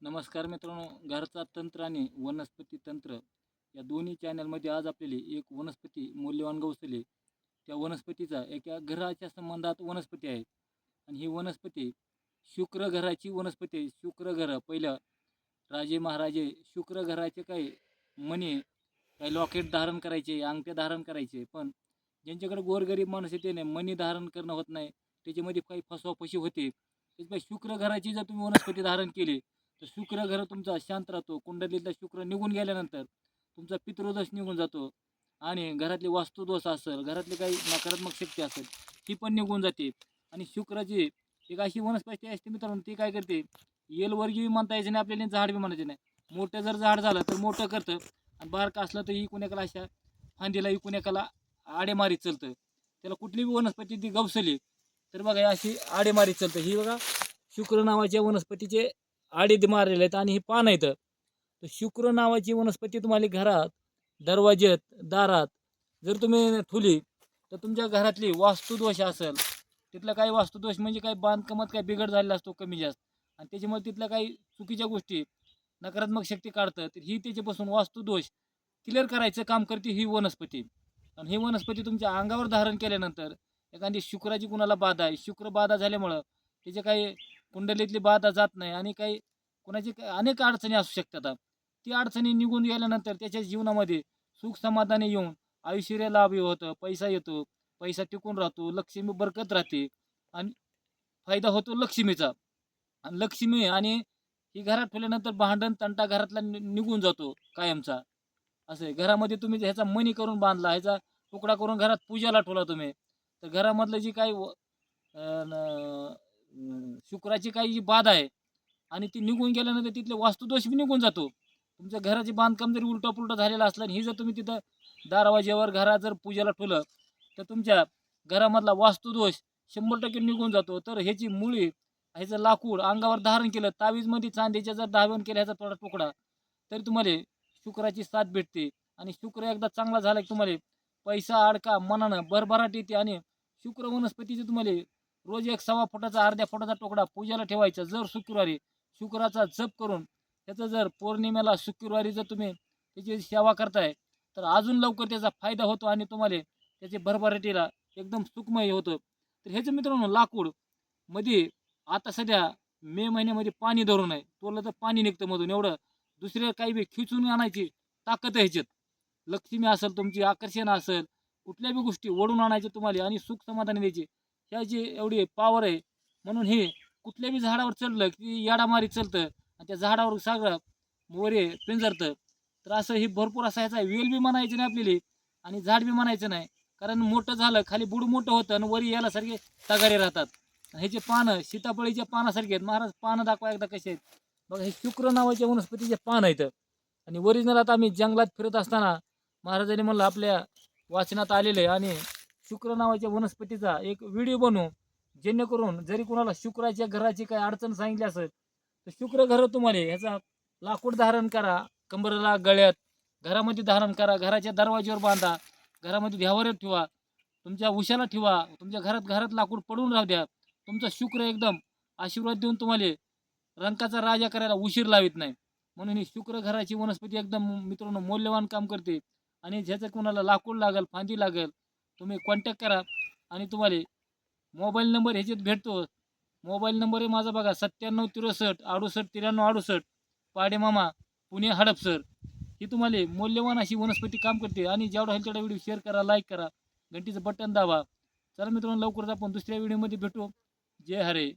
नमस्कार मित्रांनो, घरचा तंत्र आणि वनस्पती तंत्र या दोन्ही चॅनलमध्ये आज आपल्याला एक वनस्पती मौल्यवान गवसली त्या वनस्पतीचा एका घराच्या संबंधात वनस्पती आहे. आणि ही वनस्पती शुक्र घराची वनस्पती आहे. शुक्र घर पहिलं राजे महाराजे शुक्र घराचे काही मणी काही लॉकेट धारण करायचे, अंगठ्या धारण करायचे. पण ज्यांच्याकडे गोरगरीब माणूस आहे त्याने मणी धारण करणं होत नाही, त्याच्यामध्ये काही फसवाफशी होते. त्याच्यामुळे शुक्र घराची जर तुम्ही वनस्पती धारण केली तर शुक्र ग्रह तुमचा शांत राहतो. कुंडलीतला शुक्र निघून गेल्यानंतर तुमचा पितृदोष निघून जातो आणि घरातले वास्तुदोष असेल, घरातली काही नकारात्मक शक्ती असेल, ती पण निघून जाते. आणि शुक्राची एक अशी वनस्पती असते मित्रांनो, ती काय करते, येलवर्गीय म्हणता यायचं नाही आपल्याला, झाड बी म्हणायचं नाही. मोठं जर झाड झालं तर मोठं करतं आणि बारकं असलं तर इकून एकाला अशा फांदीला इकून एकाला आडेमारी चलतं. त्याला कुठली बी वनस्पती ती गवसली तर बघा ही अशी आडेमारी चलतं. ही बघा शुक्र नावाच्या वनस्पतीचे आडीत मारलेले आहेत आणि ही पान आहेत. तर शुक्र नावाची वनस्पती तुम्हाला घरात, दरवाज्यात, दारात जर तुम्ही ठेवली तर तुमच्या घरातली वास्तुदोष असेल, तिथला काही वास्तुदोष म्हणजे काही बांधकामात काही बिघड झालेला असतो कमी जास्त, आणि त्याच्यामुळे तिथल्या काही चुकीच्या गोष्टी नकारात्मक शक्ती काढतं, तर ही त्याच्यापासून वास्तुदोष क्लिअर करायचं काम करते ही वनस्पती. आणि ही वनस्पती तुमच्या अंगावर धारण केल्यानंतर एखादी शुक्राची कुणाला बाधा आहे, शुक्र बाधा झाल्यामुळं त्याचे काही कुंडलीतली बाधा जात नाही आणि काही कुणाची अनेक अडचणी असू शकतात. ती अडचणी निघून गेल्यानंतर त्याच्या जीवनामध्ये सुख समाधानी येऊन आयुष्य लाभ होतं, पैसा येतो, पैसा टिकून राहतो, लक्ष्मी बरकत राहते आणि फायदा होतो लक्ष्मीचा. आणि लक्ष्मी आणि ही घरात ठेवल्यानंतर भांडण तंटा घरातला निघून जातो कायमचा. असं आहे. घरामध्ये तुम्ही ह्याचा मणी करून बांधला, ह्याचा तुकडा करून घरात पूजाला ठेवला तुम्ही, तर घरामधलं जी काही शुक्राची काही जी बाधा आहे आणि ती निघून गेल्यानंतर तिथले वास्तुदोष बी निघून जातो. तुमच्या घराचे बांधकाम जरी उलटा पुलटा झालेलं असलं आणि ही जर तुम्ही तिथं दारवाज्यावर घरात जर पूजेला ठेवलं तर तुमच्या घरामधला वास्तुदोष 100% निघून जातो. तर ह्याची मुळी, ह्याचं लाकूड अंगावर धारण केलं, तावीजमध्ये चांदीच्या जर धारण केलं ह्याचा थोडा तुकडा, तरी तुम्हाला शुक्राची साथ भेटते. आणि शुक्र एकदा चांगला झाला की तुम्हाला पैसा अडका मनानं भरभराट येते. आणि शुक्र वनस्पतीचे तुम्हाला रोज एक 1.25 फुटाचा, अर्ध्या फुटाचा तुकडा पूजेला ठेवायचा. जर शुक्रवारी शुक्राचा जप करून त्याचं जर पौर्णिमेला शुक्रवारी जर तुम्ही त्याची सेवा करताय तर अजून लवकर त्याचा फायदा होतो आणि तुम्हाला त्याचे भरभराटीला एकदम सुखमय होतं. तर ह्याचं मित्रांनो लाकूड मध्ये आता सध्या मे महिन्यामध्ये पाणी धरून आहे, तोडलं तर पाणी निघतं मधून, एवढं दुसऱ्या काही बी खिचून आणायची ताकद आहे ह्याच्यात. लक्ष्मी असेल, तुमची आकर्षण असेल, कुठल्या बी गोष्टी ओढून आणायचे तुम्हाला आणि सुख समाधान द्यायचे, ह्याची एवढी पॉवर आहे. म्हणून हे कुठल्या बी झाडावर चढलं की याडामारी चलतं आणि त्या झाडावर सगळं मोरे पिंजरतं. तर असं ही भरपूर असा ह्याचा वेल बी म्हणायचं नाही आपल्याला आणि झाड बी म्हणायचं नाही, कारण मोठं झालं खाली बुड मोठं होतं आणि वरी याला सारखे तगारे राहतात. ह्याचे पानं सीताफळीच्या पानासारखे आहेत. महाराज पानं दाखवा एकदा कसे आहेत बघा. हे शुक्र नावाच्या वनस्पतीचे पान आहेत. आणि ओरिजिनल आता आम्ही जंगलात फिरत असताना महाराजांनी म्हणलं आपल्या वाचनात आलेलं आहे आणि शुक्र नावाच्या वनस्पतीचा एक व्हिडिओ बनवू, जेणेकरून जरी कोणाला शुक्राच्या घराची काही अडचण सांगितली असेल तर शुक्र घर तुम्हाला ह्याचा लाकूड धारण करा, कंबरला गळ्यात घरामध्ये धारण करा, घराच्या दरवाज्यावर बांधा, घरामध्ये ध्यावर ठेवा, तुमच्या उशाला ठेवा, तुमच्या घरात लाकूड पडून राहू द्या. तुमचा शुक्र एकदम आशीर्वाद देऊन तुम्हाला रंकाचा राजा करायला उशीर लावित नाही. म्हणून ही शुक्र घराची वनस्पती एकदम मित्रांनो मौल्यवान काम करते. आणि ज्याचं कोणाला लाकूड लागेल, फांदी लागेल, तुम्ही कॉन्टॅक्ट करा. आणि तुम्हाला मोबाईल नंबर ह्याच्यात भेटतो. मोबाईल नंबर आहे माझा बघा, 97 63 68 93 68, पाडे मामा, पुणे हडपसर. ही तुम्हाला मौल्यवान अशी वनस्पती काम करते. आणि जेवढा होईल तेवढा व्हिडिओ शेअर करा, लाईक करा, घंटीचं बटन दाबा. चला मित्रांनो लवकरच आपण दुसऱ्या व्हिडिओमध्ये भेटू. जय हरे.